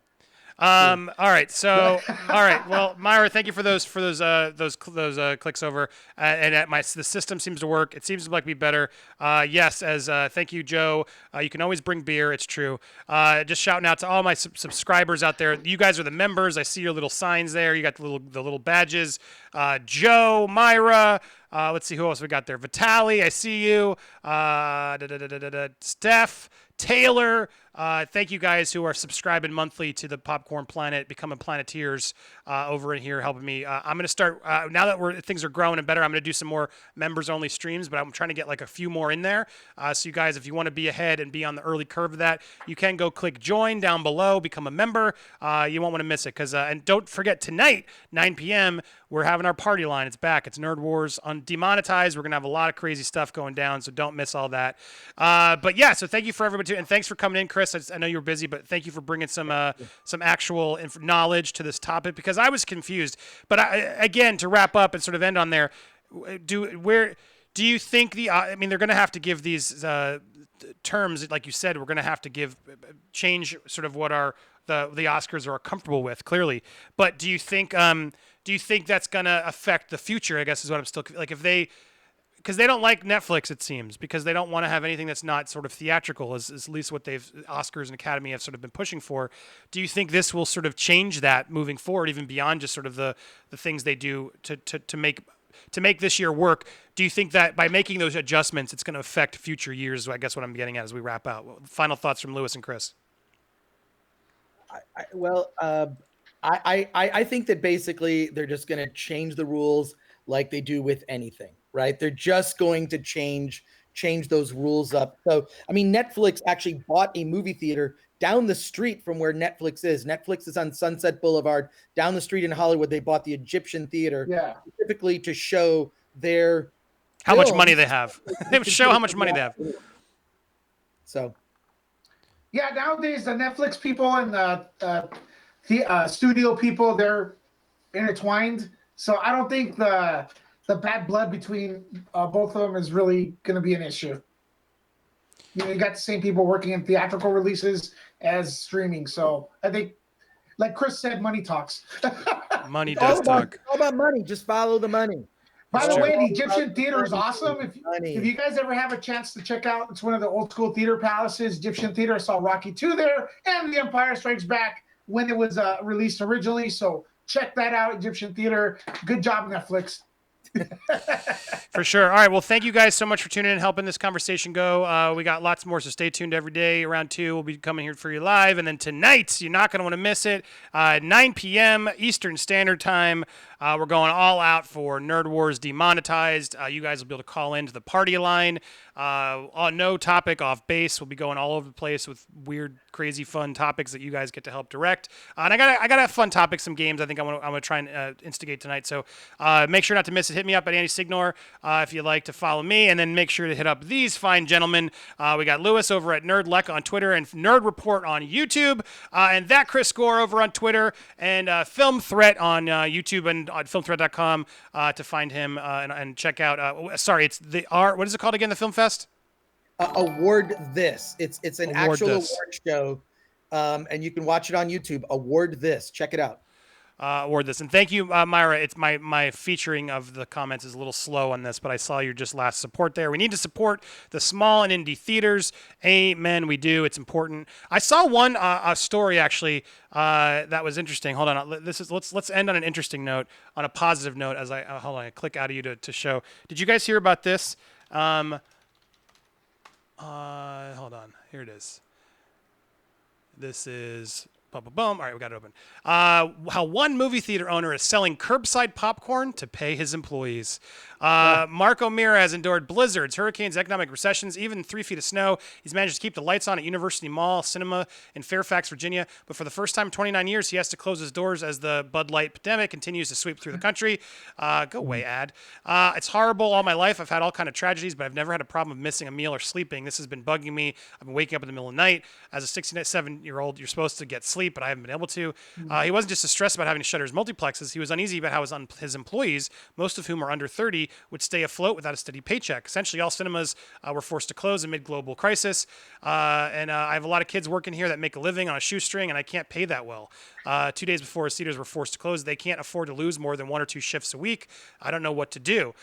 All right. So, all right. Well, Myra, thank you for those clicks over. And the system seems to work. It seems to like be better. Yes. Thank you, Joe. You can always bring beer. It's true. Just shouting out to all my subscribers out there. You guys are the members. I see your little signs there. You got the little badges. Joe, Myra. Let's see who else we got there. Vitaly, I see you. Steph, Taylor. Thank you guys who are subscribing monthly to the Popcorn Planet, becoming Planeteers over in here, helping me. I'm going to start, now that things are growing and better, I'm going to do some more members-only streams, but I'm trying to get like a few more in there. So you guys, if you want to be ahead and be on the early curve of that, you can go click join down below, become a member. You won't want to miss it. And don't forget, tonight, 9 p.m., we're having our party line. It's back. It's Nerd Wars on Demonetized. We're going to have a lot of crazy stuff going down, so don't miss all that. But yeah, so thank you for everybody, and thanks for coming in, Chris. I know you were busy, but thank you for bringing some actual knowledge to this topic, because I was confused. But again, to wrap up and sort of end on there, do you think they're going to have to give these terms, like you said, we're going to have to change sort of what the Oscars are comfortable with, clearly. But do you think that's going to affect the future? I guess is what I'm still like, because they don't like Netflix, it seems, because they don't want to have anything that's not sort of theatrical, is at least what Oscars and Academy have sort of been pushing for. Do you think this will sort of change that moving forward, even beyond just sort of the things they do to make this year work? Do you think that by making those adjustments, it's going to affect future years? I guess what I'm getting at as we wrap out. Final thoughts from Lewis and Chris. I think that basically they're just going to change the rules like they do with anything, right? They're just going to change those rules up. So, I mean, Netflix actually bought a movie theater down the street from where Netflix is. Netflix is on Sunset Boulevard. Down the street in Hollywood, they bought the Egyptian theater specifically to show how much money they have. They show how much money they have. So. Yeah, nowadays the Netflix people and the studio people, they're intertwined. So I don't think the bad blood between both of them is really going to be an issue. You got the same people working in theatrical releases as streaming. So I think, like Chris said, money talks. Money does talk. All about money. Just follow the money. By the way, the Egyptian theater is awesome. If you guys ever have a chance to check out, it's one of the old school theater palaces, Egyptian theater. I saw Rocky 2 there and The Empire Strikes Back when it was released originally. So check that out, Egyptian theater. Good job, Netflix. For sure. All right. Well, thank you guys so much for tuning in and helping this conversation go. We got lots more, so stay tuned every day. Around 2, we'll be coming here for you live. And then tonight, you're not going to want to miss it. 9 p.m. Eastern Standard Time. We're going all out for Nerd Wars Demonetized. You guys will be able to call into the party line. On no topic off base. We'll be going all over the place with weird, crazy, fun topics that you guys get to help direct. And I got a fun topic, some games I think I'm gonna try and instigate tonight. So make sure not to miss it. Hit me up at Andy Signore if you'd like to follow me, and then make sure to hit up these fine gentlemen. We got Lewis over at Nerdlek on Twitter and Nerd Report on YouTube, and that Chris Score over on Twitter, and Film Threat on YouTube and on filmthreat.com to find him and check out. Sorry, it's the art. What is it called again? The Film Fest. Award This. It's an actual This. award show, and you can watch it on YouTube. Award This. Check it out. Award This. And thank you, Myra. It's my featuring of the comments is a little slow on this, but I saw your just last support there. We need to support the small and indie theaters. Amen. We do. It's important. I saw one a story actually that was interesting. Hold on. Let's end on an interesting note, on a positive note. As I hold on, I click out of you to show. Did you guys hear about this? Hold on. Here it is. This is boom. All right, we got it open. How one movie theater owner is selling curbside popcorn to pay his employees. Marco Mira has endured blizzards, hurricanes, economic recessions, even 3 feet of snow. He's managed to keep the lights on at University Mall Cinema in Fairfax, Virginia. But for the first time in 29 years, he has to close his doors as the Bud Light pandemic continues to sweep through the country. Go away, ad. It's horrible all my life. I've had all kind of tragedies, but I've never had a problem of missing a meal or sleeping. This has been bugging me. I've been waking up in the middle of the night. As a 67-year-old, you're supposed to get sleep. sleep, but I haven't been able to. He wasn't just stressed about having to shutter his multiplexes. He was uneasy about how his employees, most of whom are under 30, would stay afloat without a steady paycheck. Essentially, all cinemas were forced to close amid global crisis. And I have a lot of kids working here that make a living on a shoestring, and I can't pay that well. 2 days before his theaters were forced to close, they can't afford to lose more than 1 or 2 shifts a week. I don't know what to do.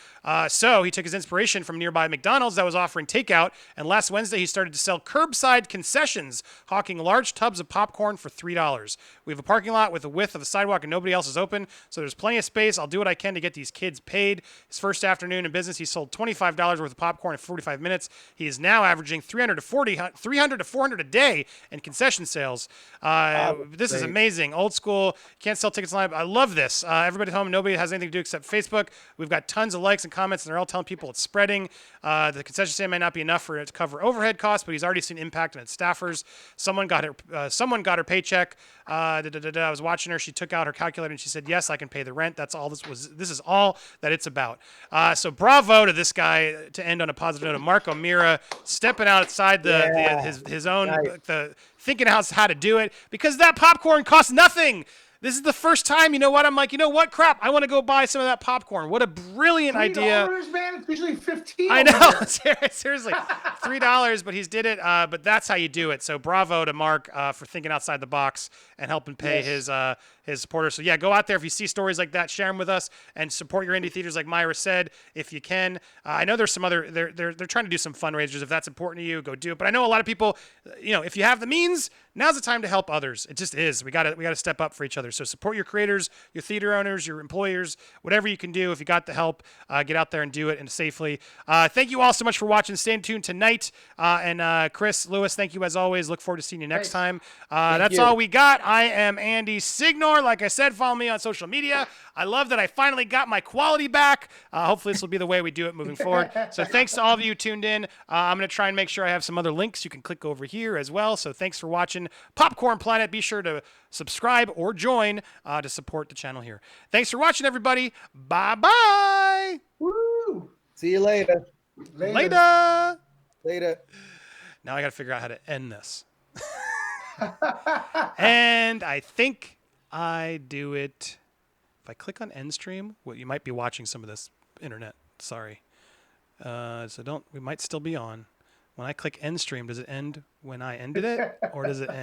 So he took his inspiration from nearby McDonald's that was offering takeout, and last Wednesday he started to sell curbside concessions, hawking large tubs of popcorn for $3. We have a parking lot with the width of a sidewalk and nobody else is open, so there's plenty of space. I'll do what I can to get these kids paid. His first afternoon in business, he sold $25 worth of popcorn in 45 minutes. He is now averaging 300 to 400 a day in concession sales. This is amazing. Old school. Can't sell tickets online. I love this. Everybody at home, nobody has anything to do except Facebook. We've got tons of likes and comments, and they're all telling people it's spreading. The concession stand might not be enough for it to cover overhead costs, but he's already seen impact on its staffers. Someone got her paycheck. I was watching her. She took out her calculator and she said, "Yes, I can pay the rent." That's all this was. This is all that it's about. So bravo to this guy to end on a positive note. Marco Mira stepping outside his own thinking how to do it, because that popcorn costs nothing. This is the first time, you know what? I'm like, you know what? Crap, I want to go buy some of that popcorn. What a brilliant idea. $3, man. It's usually $15. I know. Seriously. $3, but he's did it. But that's how you do it. So bravo to Mark for thinking outside the box and helping pay his supporters. So yeah, go out there. If you see stories like that, share them with us and support your indie theaters like Myra said, if you can. I know there's some other, they're trying to do some fundraisers. If that's important to you, go do it. But I know a lot of people, if you have the means, now's the time to help others. It just is. We got to step up for each other. So support your creators, your theater owners, your employers, whatever you can do. If you got the help, get out there and do it and safely. Thank you all so much for watching. Stay tuned tonight. And Chris, Lewis, thank you as always. Look forward to seeing you next time. That's all we got. I am Andy Signore. Like I said, follow me on social media. I love that I finally got my quality back. Hopefully this will be the way we do it moving forward. So thanks to all of you who tuned in. I'm going to try and make sure I have some other links you can click over here as well. So thanks for watching Popcorn Planet. Be sure to subscribe or join to support the channel here. Thanks for watching, everybody. Bye-bye. Woo! See you later. Later. Now I got to figure out how to end this. And I think I do it. If I click on end stream, well, you might be watching some of this internet. Sorry. We might still be on. When I click end stream, does it end when I ended it? Or does it end?